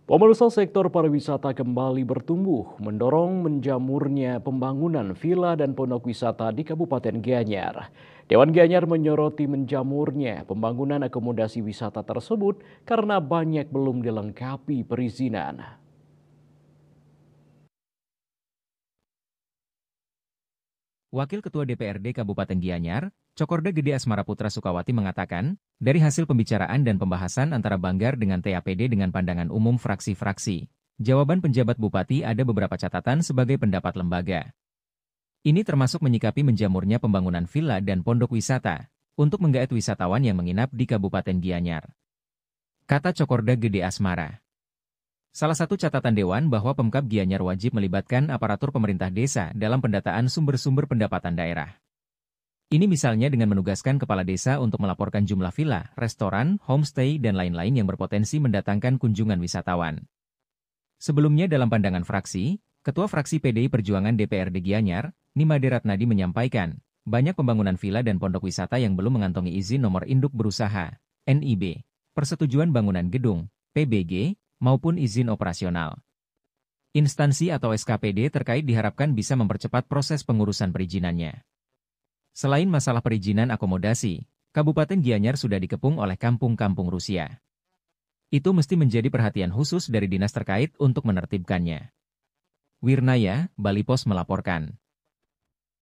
Pemirsa, sektor pariwisata kembali bertumbuh, mendorong menjamurnya pembangunan villa dan pondok wisata di Kabupaten Gianyar. Dewan Gianyar menyoroti menjamurnya pembangunan akomodasi wisata tersebut karena banyak belum dilengkapi perizinan. Wakil Ketua DPRD Kabupaten Gianyar, Cokorda Gede Asmara Putra Sukawati mengatakan, dari hasil pembicaraan dan pembahasan antara Banggar dengan TAPD dengan pandangan umum fraksi-fraksi, jawaban penjabat Bupati ada beberapa catatan sebagai pendapat lembaga. Ini termasuk menyikapi menjamurnya pembangunan villa dan pondok wisata, untuk menggait wisatawan yang menginap di Kabupaten Gianyar. Kata Cokorda Gede Asmara. Salah satu catatan Dewan bahwa Pemkab Gianyar wajib melibatkan aparatur pemerintah desa dalam pendataan sumber-sumber pendapatan daerah. Ini misalnya dengan menugaskan kepala desa untuk melaporkan jumlah villa, restoran, homestay, dan lain-lain yang berpotensi mendatangkan kunjungan wisatawan. Sebelumnya dalam pandangan fraksi, Ketua Fraksi PDI Perjuangan DPRD Gianyar, Nimade Ratnadi menyampaikan, banyak pembangunan villa dan pondok wisata yang belum mengantongi izin nomor induk berusaha, NIB, persetujuan bangunan gedung, PBG, maupun izin operasional. Instansi atau SKPD terkait diharapkan bisa mempercepat proses pengurusan perizinannya. Selain masalah perizinan akomodasi, Kabupaten Gianyar sudah dikepung oleh kampung-kampung Rusia. Itu mesti menjadi perhatian khusus dari dinas terkait untuk menertibkannya. Wirnaya, Bali Pos melaporkan.